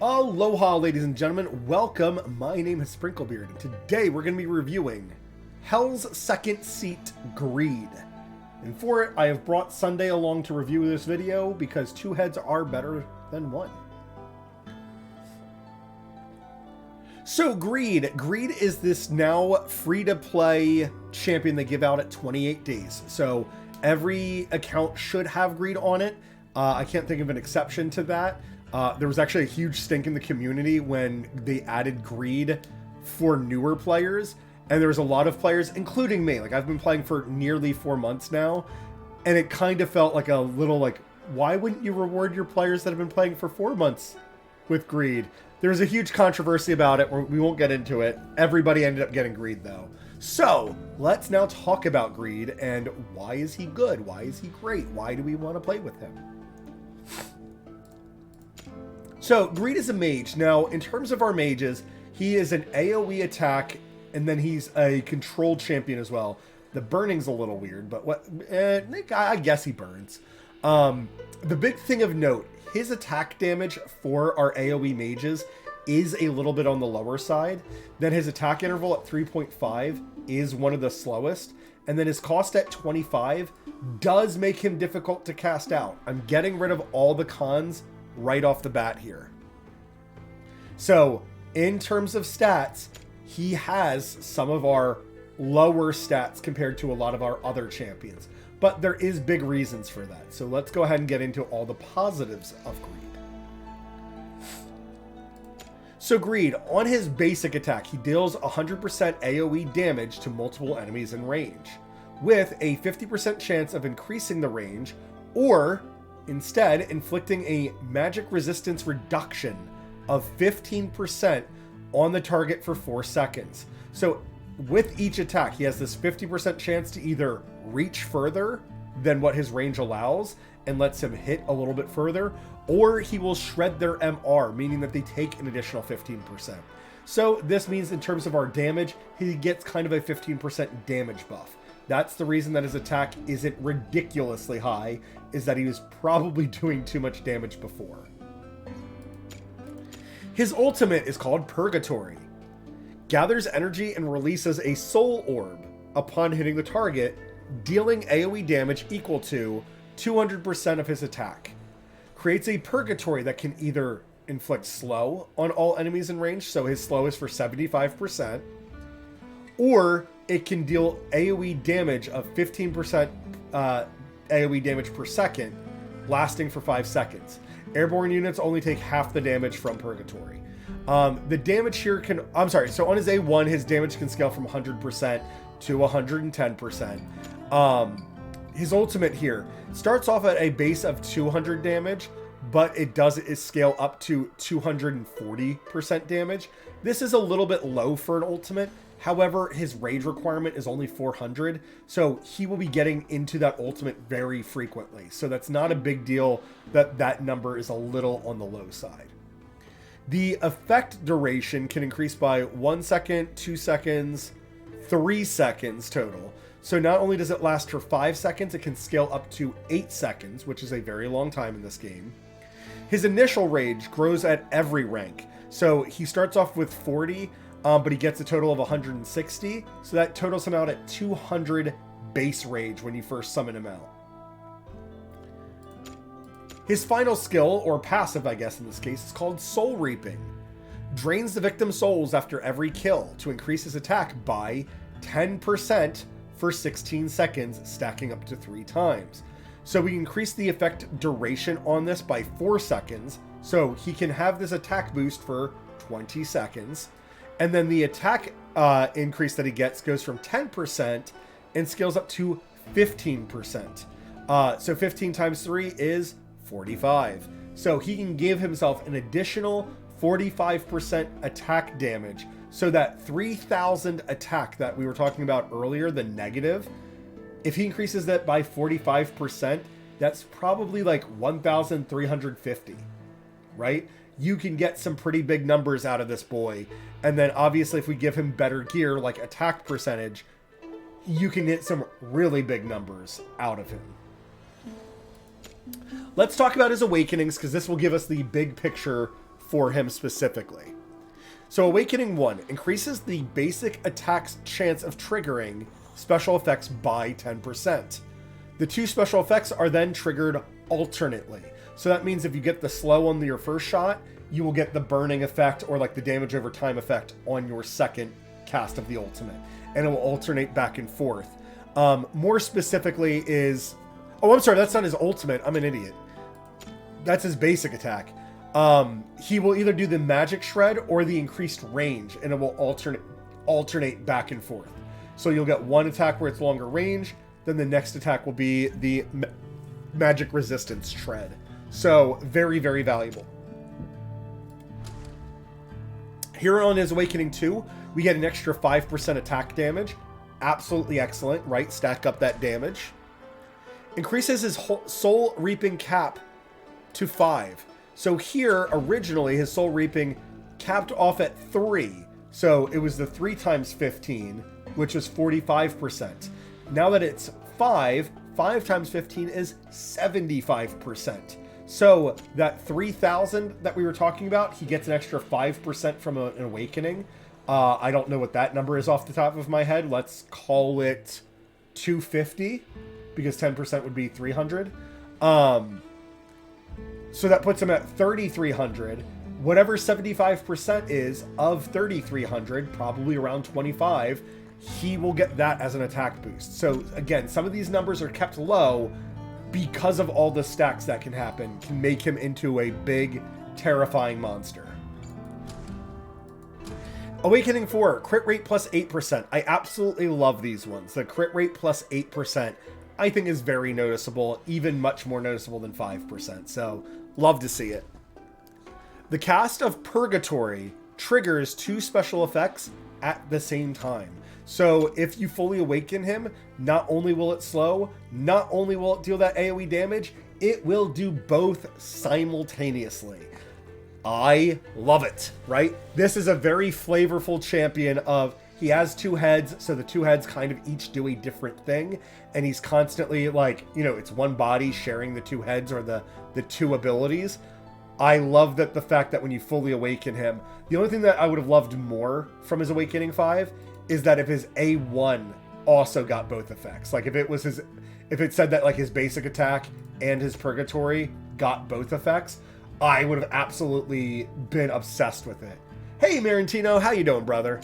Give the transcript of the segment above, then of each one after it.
Aloha, ladies and gentlemen. Welcome. My name is Sprinklebeard, and today we're going to be reviewing Hell's Second Seat Greed. And for it, I have brought Sunday along to review this video because two heads are better than one. So Greed is this now free-to-play champion they give out at 28 days. So every account should have Greed on it. I can't think of an exception to that. There was actually a huge stink in the community when they added Greed for newer players. And there was a lot of players, including me. Like, I've been playing for nearly 4 months now. And it kind of felt like a little like, why wouldn't you reward your players that have been playing for 4 months with Greed? There's a huge controversy about it. We won't get into it. Everybody ended up getting Greed, though. So, let's now talk about Greed and why is he good? Why is he great? Why do we want to play with him? So, Greed is a mage. Now, in terms of our mages, he is an AoE attack, and then he's a controlled champion as well. The burning's a little weird, but I guess he burns. The big thing of note, his attack damage for our AoE mages is a little bit on the lower side. Then his attack interval at 3.5 is one of the slowest. And then his cost at 25 does make him difficult to cast out. I'm getting rid of all the cons right off the bat here. So, in terms of stats, he has some of our lower stats compared to a lot of our other champions. But there is big reasons for that. So let's go ahead and get into all the positives of Greed. So Greed, on his basic attack, he deals 100% AoE damage to multiple enemies in range, with a 50% chance of increasing the range, or instead inflicting a magic resistance reduction of 15% on the target for 4 seconds. So with each attack, he has this 50% chance to either reach further than what his range allows and lets him hit a little bit further, or he will shred their MR, meaning that they take an additional 15%. So this means in terms of our damage, he gets kind of a 15% damage buff. That's the reason that his attack isn't ridiculously high, is that he was probably doing too much damage before. His ultimate is called Purgatory. Gathers energy and releases a soul orb upon hitting the target, dealing AoE damage equal to 200% of his attack. Creates a Purgatory that can either inflict slow on all enemies in range, so his slow is for 75%, or it can deal AoE damage of 15% AoE damage per second, lasting for 5 seconds. Airborne units only take half the damage from Purgatory. The damage here so on his A1, his damage can scale from 100% to 110%. His ultimate here starts off at a base of 200 damage, but it scale up to 240% damage. This is a little bit low for an ultimate. However, his rage requirement is only 400, so he will be getting into that ultimate very frequently. So that's not a big deal that number is a little on the low side. The effect duration can increase by 1 second, 2 seconds, 3 seconds total. So not only does it last for 5 seconds, it can scale up to 8 seconds, which is a very long time in this game. His initial rage grows at every rank. So he starts off with 40, but he gets a total of 160. So that totals him out at 200 base rage when you first summon him out. His final skill, or passive I guess in this case, is called Soul Reaping. Drains the victim's souls after every kill to increase his attack by 10% for 16 seconds, stacking up to 3 times. So we increase the effect duration on this by 4 seconds, so he can have this attack boost for 20 seconds. And then the attack increase that he gets goes from 10% and scales up to 15%. So 15 times 3 is 45. So he can give himself an additional 45% attack damage. So that 3,000 attack that we were talking about earlier, the negative, if he increases that by 45%, that's probably like 1,350, right? You can get some pretty big numbers out of this boy. And then obviously if we give him better gear, like attack percentage, you can hit some really big numbers out of him. Let's talk about his awakenings, because this will give us the big picture for him specifically. So Awakening 1 increases the basic attack's chance of triggering special effects by 10%. The 2 special effects are then triggered alternately. So that means if you get the slow on your first shot, you will get the burning effect or like the damage over time effect on your second cast of the ultimate. And it will alternate back and forth. More specifically is... Oh, I'm sorry, that's not his ultimate. I'm an idiot. That's his basic attack. He will either do the magic shred or the increased range, and it will alternate back and forth. So you'll get one attack where it's longer range, then the next attack will be the magic resistance shred. So very, very valuable. Here on his Awakening 2, we get an extra 5% attack damage. Absolutely excellent, right? Stack up that damage. Increases his soul reaping cap to 5. So here, originally, his soul reaping capped off at 3. So it was the 3 times 15, which was 45%. Now that it's 5 times 15 is 75%. So that 3,000 that we were talking about, he gets an extra 5% from an Awakening. I don't know what that number is off the top of my head. Let's call it 250, because 10% would be 300. So that puts him at 3,300. Whatever 75% is of 3,300, probably around 25, he will get that as an attack boost. So again, some of these numbers are kept low because of all the stacks that can happen, can make him into a big, terrifying monster. Awakening 4, crit rate plus 8%. I absolutely love these ones. The crit rate plus 8%, I think, is very noticeable, even much more noticeable than 5%. So, love to see it. The cast of Purgatory triggers 2 special effects at the same time. So, if you fully awaken him, not only will it slow, not only will it deal that AoE damage, it will do both simultaneously. I love it, right? This is a very flavorful champion of, he has 2 heads, so the 2 heads kind of each do a different thing, and he's constantly like, you know, it's one body sharing the 2 heads or the 2 abilities. I love that the fact that when you fully awaken him, the only thing that I would have loved more from his Awakening 5 is that if his A1 also got both effects. Like if it said that like his basic attack and his Purgatory got both effects, I would have absolutely been obsessed with it. Hey, Marantino, how you doing, brother?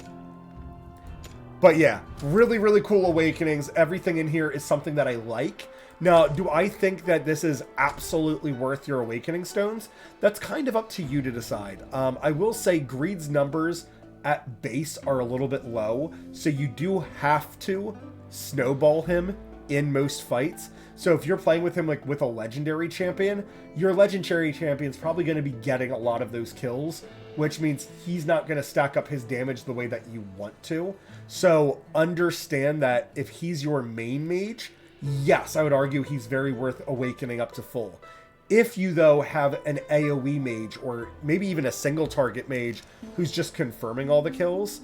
But yeah, really, really cool Awakenings. Everything in here is something that I like. Now, do I think that this is absolutely worth your Awakening Stones? That's kind of up to you to decide. I will say Greed's numbers at base are a little bit low, so you do have to snowball him in most fights. So if you're playing with him like with a legendary champion, your legendary champion's probably going to be getting a lot of those kills, which means he's not going to stack up his damage the way that you want to. So understand that if he's your main mage, yes, I would argue he's very worth awakening up to full. If you, though, have an AoE mage or maybe even a single target mage who's just confirming all the kills,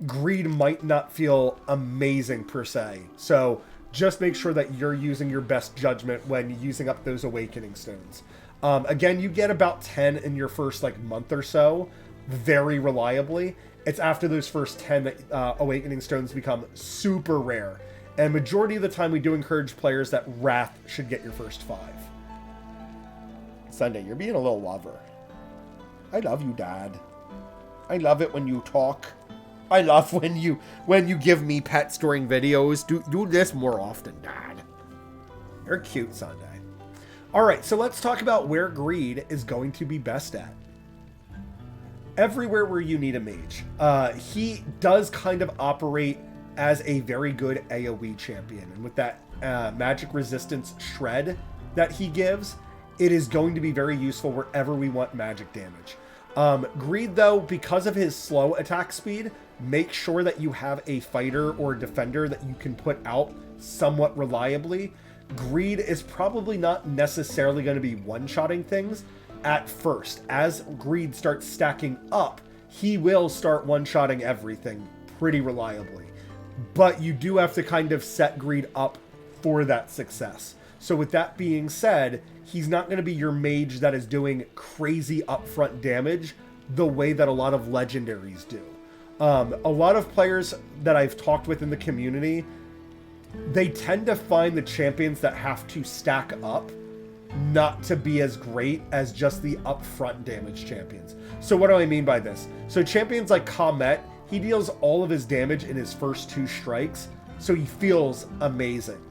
Greed might not feel amazing per se. So just make sure that you're using your best judgment when using up those Awakening Stones. Again, you get about 10 in your first like month or so, very reliably. It's after those first 10 that Awakening Stones become super rare. And majority of the time we do encourage players that Wrath should get your first 5. Sunday, you're being a little lover. I love you, Dad. I love it when you talk. I love when you give me pets during videos. Do this more often, Dad. You're cute, Sunday. Alright, so let's talk about where Greed is going to be best at. Everywhere where you need a mage. He does kind of operate as a very good AoE champion. And with that magic resistance shred that he gives, it is going to be very useful wherever we want magic damage. Greed, though, because of his slow attack speed, make sure that you have a fighter or defender that you can put out somewhat reliably. Greed is probably not necessarily going to be one-shotting things at first. As Greed starts stacking up, he will start one-shotting everything pretty reliably. But you do have to kind of set Greed up for that success. So with that being said, he's not going to be your mage that is doing crazy upfront damage the way that a lot of legendaries do. A lot of players that I've talked with in the community, they tend to find the champions that have to stack up not to be as great as just the upfront damage champions. So what do I mean by this? So champions like Comet, he deals all of his damage in his first 2 strikes, so he feels amazing.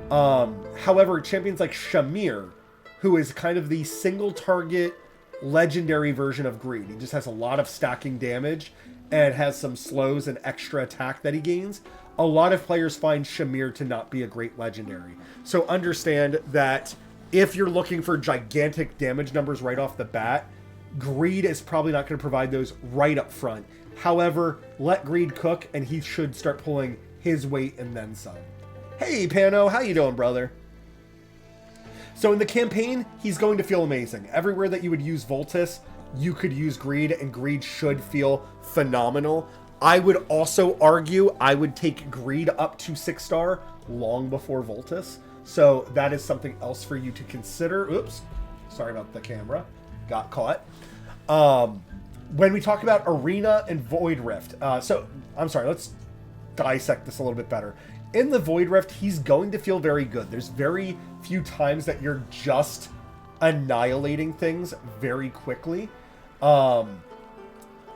However, champions like Shamir, who is kind of the single target legendary version of Greed, he just has a lot of stacking damage and has some slows and extra attack that he gains. A lot of players find Shamir to not be a great legendary. So understand that if you're looking for gigantic damage numbers right off the bat, Greed is probably not going to provide those right up front. However, let Greed cook and he should start pulling his weight and then some. Hey Pano, how you doing, brother? So in the campaign, he's going to feel amazing. Everywhere that you would use Voltus, you could use Greed, and Greed should feel phenomenal. I would also argue I would take Greed up to 6-star long before Voltus. So that is something else for you to consider. Oops, sorry about the camera. Got caught. When we talk about Arena and Void Rift, I'm sorry, let's dissect this a little bit better. In the Void Rift, he's going to feel very good. There's very few times that you're just annihilating things very quickly.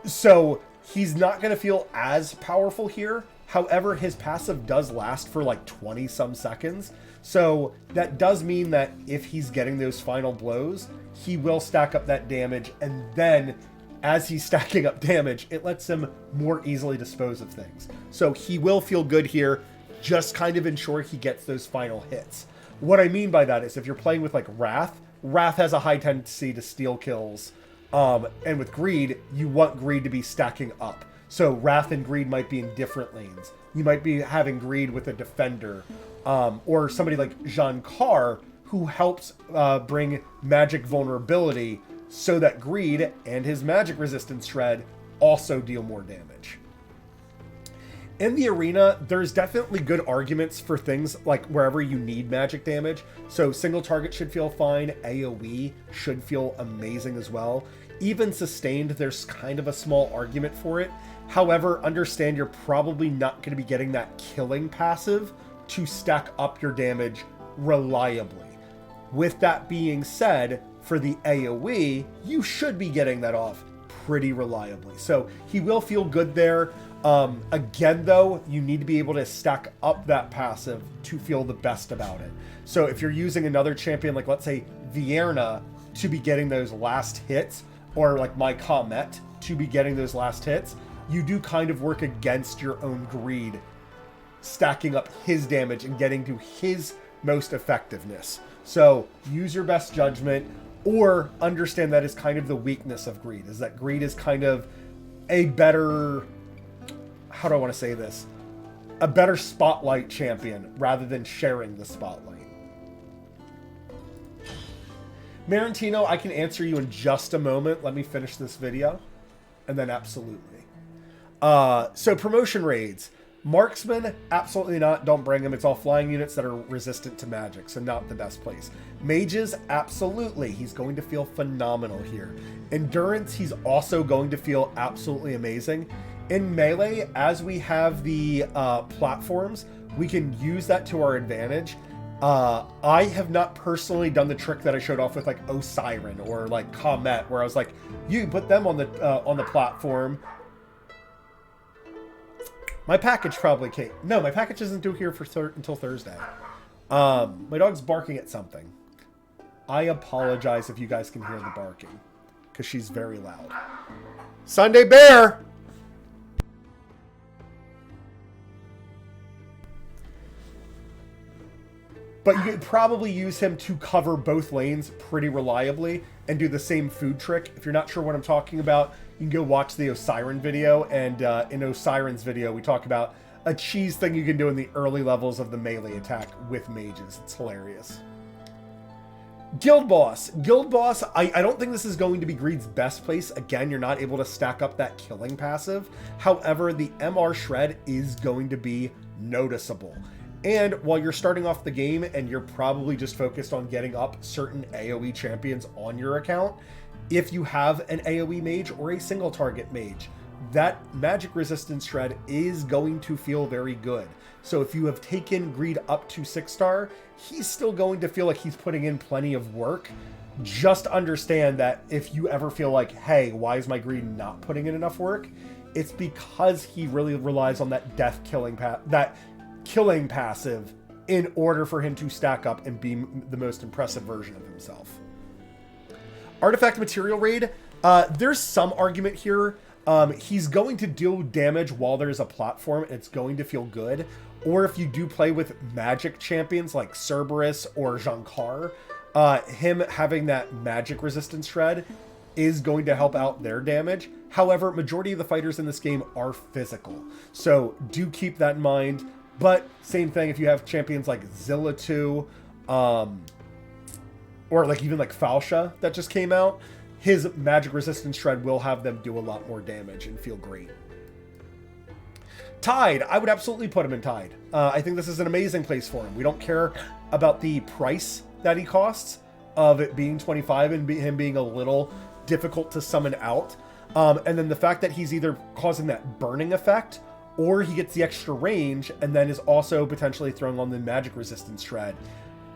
So he's not going to feel as powerful here. However, his passive does last for like 20 some seconds. So that does mean that if he's getting those final blows, he will stack up that damage. And then as he's stacking up damage, it lets him more easily dispose of things. So he will feel good here. Just kind of ensure he gets those final hits. What I mean by that is if you're playing with like Wrath has a high tendency to steal kills. And with Greed, you want Greed to be stacking up. So Wrath and Greed might be in different lanes. You might be having Greed with a defender, or somebody like Jean Carr, who helps bring magic vulnerability so that Greed and his magic resistance shred also deal more damage. In the arena, there's definitely good arguments for things like wherever you need magic damage. So single target should feel fine. AoE should feel amazing as well. Even sustained, there's kind of a small argument for it. However, understand you're probably not going to be getting that killing passive to stack up your damage reliably. With that being said, for the AoE, you should be getting that off pretty reliably. So he will feel good there. Again, though, you need to be able to stack up that passive to feel the best about it. So if you're using another champion, like let's say Vierna, to be getting those last hits, or like my Comet to be getting those last hits, you do kind of work against your own Greed, stacking up his damage and getting to his most effectiveness. So use your best judgment, or understand that is kind of the weakness of Greed, is that Greed is kind of a better, how do I want to say this? A better spotlight champion rather than sharing the spotlight. Marantino, I can answer you in just a moment. Let me finish this video. And then absolutely. So promotion raids. Marksman, absolutely not. Don't bring them. It's all flying units that are resistant to magic, so not the best place. Mages, absolutely. He's going to feel phenomenal here. Endurance, he's also going to feel absolutely amazing. In Melee, as we have the platforms, we can use that to our advantage. I have not personally done the trick that I showed off with like Osiren or like Comet, where I was like, you put them on the platform. My package probably came. No, my package isn't due here for until Thursday. My dog's barking at something. I apologize if you guys can hear the barking, because she's very loud. Sunday Bear! But you could probably use him to cover both lanes pretty reliably and do the same food trick. If you're not sure what I'm talking about, you can go watch the Osiren video. And in Osiren's video, we talk about a cheese thing you can do in the early levels of the melee attack with mages. It's hilarious. Guild Boss. Guild Boss, I don't think this is going to be Greed's best place. Again, you're not able to stack up that killing passive. However, the MR Shred is going to be noticeable. And while you're starting off the game and you're probably just focused on getting up certain AoE champions on your account, if you have an AoE mage or a single target mage, that magic resistance shred is going to feel very good. So if you have taken Greed up to 6-star, he's still going to feel like he's putting in plenty of work. Just understand that if you ever feel like, hey, why is my Greed not putting in enough work? It's because he really relies on that killing passive in order for him to stack up and be the most impressive version of himself. Artifact Material Raid, there's some argument here. He's going to deal damage while there's a platform, and it's going to feel good. Or if you do play with magic champions like Cerberus or Jankar, him having that magic resistance shred is going to help out their damage. However, majority of the fighters in this game are physical, so do keep that in mind. But same thing if you have champions like Zilla2, or like even like Falsha that just came out, his magic resistance shred will have them do a lot more damage and feel great. Tide, I would absolutely put him in Tide. I think this is an amazing place for him. We don't care about the price that he costs, of it being 25 and him being a little difficult to summon out. And then the fact that he's either causing that burning effect, or he gets the extra range and then is also potentially throwing on the magic resistance shred.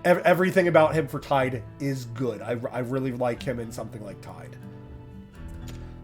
Everything about him for Tide is good. I really like him in something like Tide.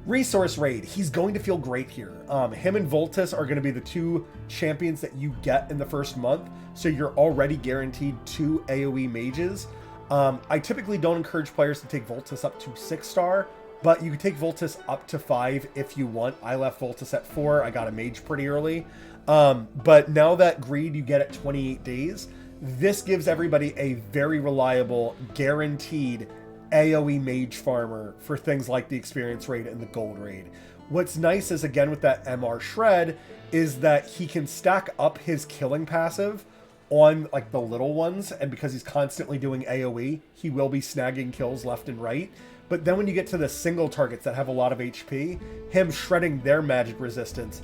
Resource Raid, he's going to feel great here. Him and Voltus are going to be the two champions that you get in the first month, so you're already guaranteed 2 AoE mages. I typically don't encourage players to take Voltus up to 6-star, but you can take Voltus up to 5 if you want. I left Voltus at 4. I got a mage pretty early. But now that Greed you get at 28 days, this gives everybody a very reliable, guaranteed AoE mage farmer for things like the experience raid and the gold raid. What's nice is, again, with that MR shred, is that he can stack up his killing passive on like the little ones, and because he's constantly doing AoE, he will be snagging kills left and right. But then when you get to the single targets that have a lot of HP, him shredding their magic resistance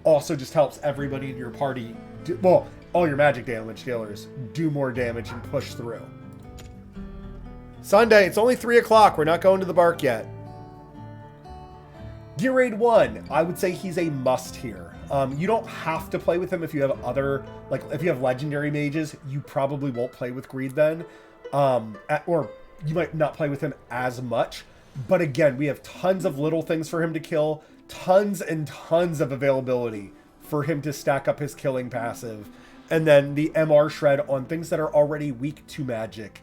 also just helps everybody in your party all your magic damage dealers do more damage and push through. Sunday, it's only 3 o'clock. We're not going to the bark yet. Gear Raid 1, I would say he's a must here. You don't have to play with him if you have other, like if you have legendary mages, you probably won't play with Greed then. Or you might not play with him as much. But again, we have tons of little things for him to kill, tons and tons of availability for him to stack up his killing passive. And then the MR shred on things that are already weak to magic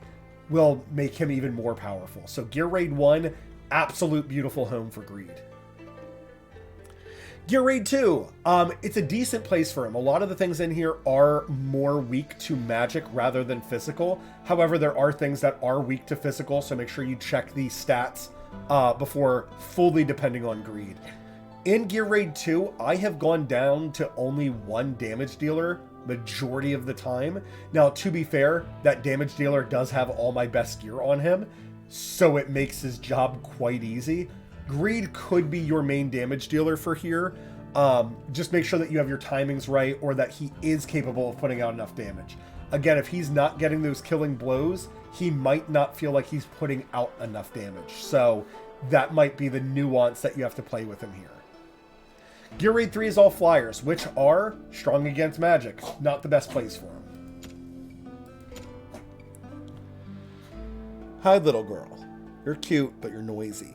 will make him even more powerful. So Gear Raid 1, absolute beautiful home for Greed. Gear Raid 2, it's a decent place for him. A lot of the things in here are more weak to magic rather than physical. However, there are things that are weak to physical, so make sure you check the stats before fully depending on Greed. In Gear Raid 2, I have gone down to only 1 damage dealer majority of the time. Now, to be fair, that damage dealer does have all my best gear on him, so it makes his job quite easy. Greed could be your main damage dealer for here. Just make sure that you have your timings right, or that he is capable of putting out enough damage. Again, if he's not getting those killing blows, he might not feel like he's putting out enough damage. So that might be the nuance that you have to play with him here. Gear Raid 3 is all flyers, which are strong against magic. Not the best place for him. Hi, little girl. You're cute, but you're noisy.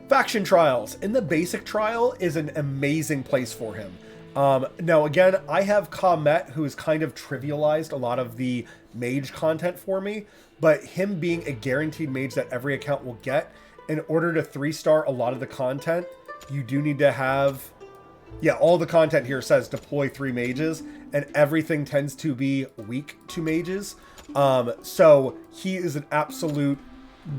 Faction Trials. In the basic trial is an amazing place for him. Now, again, I have Comet, who has kind of trivialized a lot of the mage content for me, but him being a guaranteed mage that every account will get, in order to 3-star a lot of the content, you do need to have, all the content here says deploy 3 mages, and everything tends to be weak to mages. So he is an absolute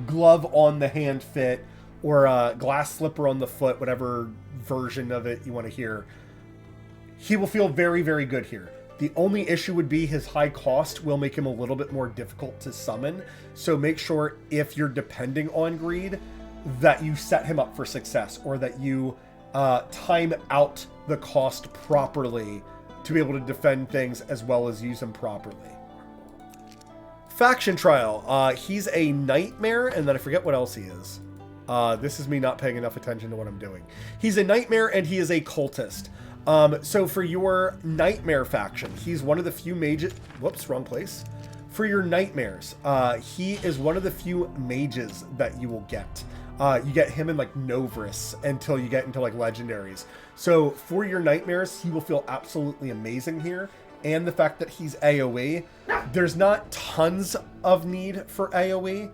glove on the hand fit, or a glass slipper on the foot, whatever version of it you want to hear. He will feel very, very good here. The only issue would be his high cost will make him a little bit more difficult to summon. So make sure, if you're depending on Greed, that you set him up for success, or that you time out the cost properly to be able to defend things as well as use them properly. Faction Trial. He's a Nightmare, and then I forget what else he is. This is me not paying enough attention to what I'm doing. He's a Nightmare, and he is a Cultist. So for your Nightmare faction, he's one of the few mages... Whoops, wrong place. For your Nightmares, he is one of the few mages that you will get. You get him in like Novris until you get into like Legendaries. So for your Nightmares, he will feel absolutely amazing here. And the fact that he's AoE, there's not tons of need for AoE,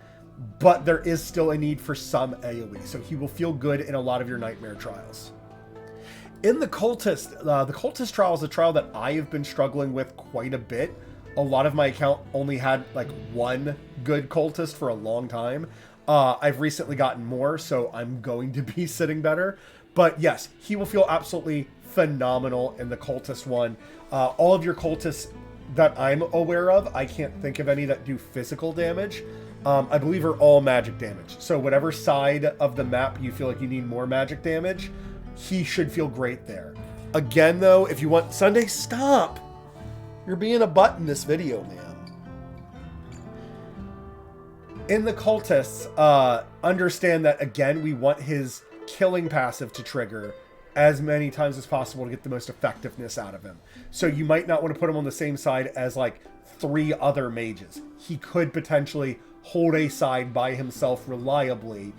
but there is still a need for some AoE. So he will feel good in a lot of your Nightmare trials. In the Cultist trial is a trial that I have been struggling with quite a bit. A lot of my account only had like one good Cultist for a long time. I've recently gotten more, so I'm going to be sitting better. But yes, he will feel absolutely phenomenal in the Cultist one. All of your Cultists that I'm aware of, I can't think of any that do physical damage. I believe are all magic damage. So whatever side of the map you feel like you need more magic damage, he should feel great there. Again, though, if you want... Sunday, stop! You're being a butt in this video, man. In the Cultists, understand that, again, we want his killing passive to trigger as many times as possible to get the most effectiveness out of him. So you might not want to put him on the same side as, like, 3 other mages. He could potentially hold a side by himself reliably.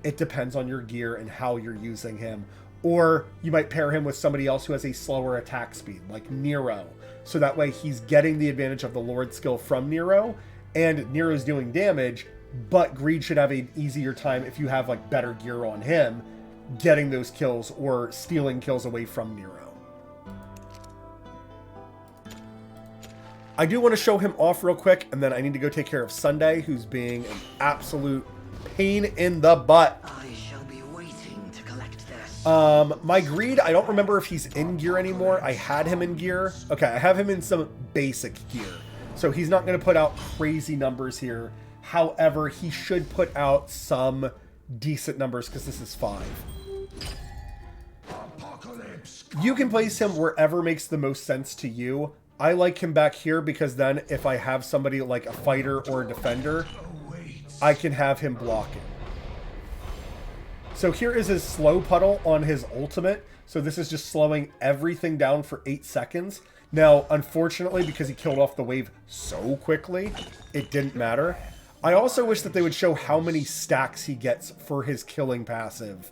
It depends on your gear and how you're using him. Or you might pair him with somebody else who has a slower attack speed, like Nero. So that way he's getting the advantage of the Lord skill from Nero, and Nero's doing damage, but Greed should have an easier time if you have like better gear on him, getting those kills or stealing kills away from Nero. I do want to show him off real quick, and then I need to go take care of Sunday, who's being an absolute pain in the butt. My Greed, I don't remember if he's in gear anymore. I had him in gear. Okay, I have him in some basic gear. So he's not going to put out crazy numbers here. However, he should put out some decent numbers because this is 5. You can place him wherever makes the most sense to you. I like him back here because then if I have somebody like a fighter or a defender, I can have him blocking. So here is his slow puddle on his ultimate. So this is just slowing everything down for 8 seconds. Now, unfortunately, because he killed off the wave so quickly, it didn't matter. I also wish that they would show how many stacks he gets for his killing passive.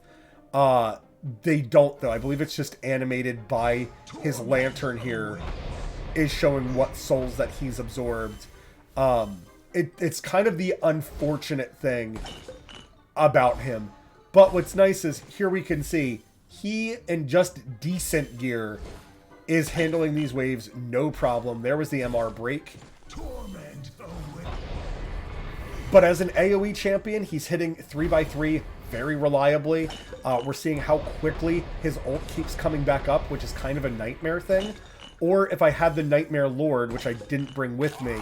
They don't, though. I believe it's just animated by his lantern here is showing what souls that he's absorbed. It's kind of the unfortunate thing about him. But what's nice is here we can see he, in just decent gear, is handling these waves no problem. There was the MR break. But as an AoE champion, he's hitting 3x3 very reliably. We're seeing how quickly his ult keeps coming back up, which is kind of a nightmare thing. Or if I had the Nightmare Lord, which I didn't bring with me,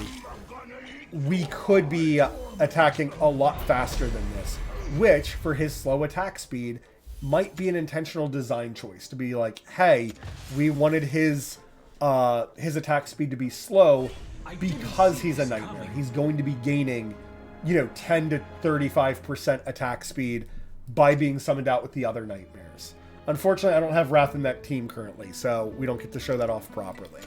we could be attacking a lot faster than this. Which, for his slow attack speed, might be an intentional design choice. To be like, hey, we wanted his attack speed to be slow because he's a Nightmare. He's going to be gaining, 10 to 35% attack speed by being summoned out with the other Nightmares. Unfortunately, I don't have Wrath in that team currently, so we don't get to show that off properly.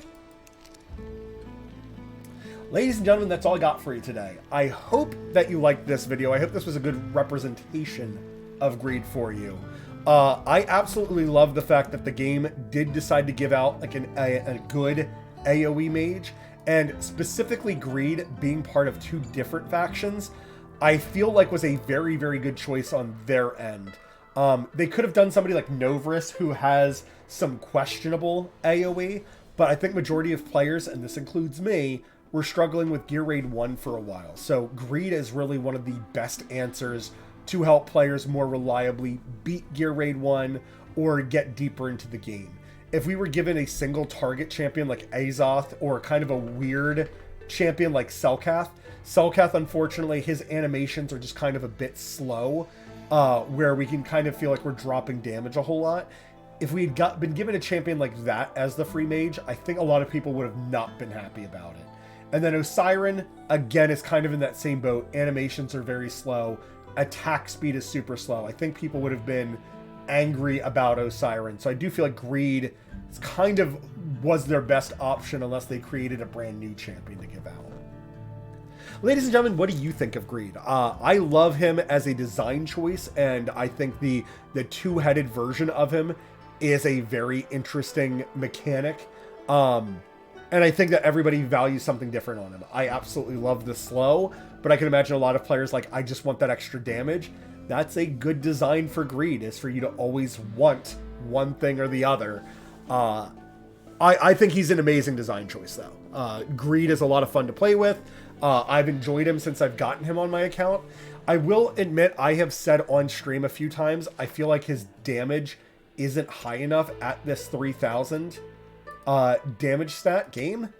Ladies and gentlemen, that's all I got for you today. I hope that you liked this video. I hope this was a good representation of Greed for you. I absolutely love the fact that the game did decide to give out like a good AoE mage, and specifically Greed being part of 2 different factions, I feel like was a very, very good choice on their end. They could have done somebody like Novris, who has some questionable AoE, but I think majority of players, and this includes me, were struggling with Gear Raid 1 for a while. So Greed is really one of the best answers to help players more reliably beat Gear Raid 1 or get deeper into the game. If we were given a single target champion like Azoth, or kind of a weird champion like Selkath, unfortunately, his animations are just kind of a bit slow, where we can kind of feel like we're dropping damage a whole lot. if we had been given a champion like that as the free mage, I think a lot of people would have not been happy about it. And then Osiren, again, is kind of in that same boat. Animations are very slow. Attack speed is super slow. I think people would have been angry about Osiren. So I do feel like Greed kind of was their best option unless they created a brand new champion to give out. Ladies and gentlemen, what do you think of Greed? I love him as a design choice, and I think the two-headed version of him is a very interesting mechanic. And I think that everybody values something different on him. I absolutely love the slow, but I can imagine a lot of players like, I just want that extra damage. That's a good design for Greed, is for you to always want one thing or the other. I think he's an amazing design choice, though. Greed is a lot of fun to play with. I've enjoyed him since I've gotten him on my account. I will admit, I have said on stream a few times, I feel like his damage isn't high enough at this 3,000 damage stat game.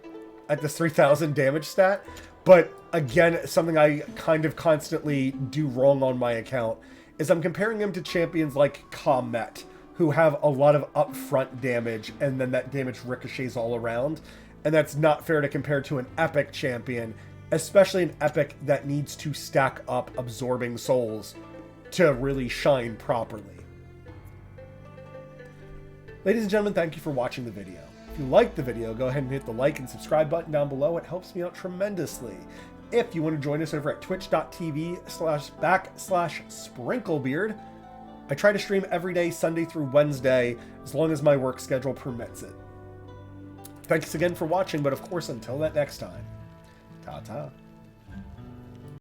At this 3,000 damage stat. But again, something I kind of constantly do wrong on my account is I'm comparing him to champions like Comet, who have a lot of upfront damage, and then that damage ricochets all around. And that's not fair to compare to an epic champion, especially an epic that needs to stack up absorbing souls to really shine properly. Ladies and gentlemen, thank you for watching the video. If you liked the video, go ahead and hit the like and subscribe button down below. It helps me out tremendously. If you want to join us over at twitch.tv/sprinklebeard, I try to stream every day, Sunday through Wednesday, as long as my work schedule permits it. Thanks again for watching, but of course, until that next time, ta-ta.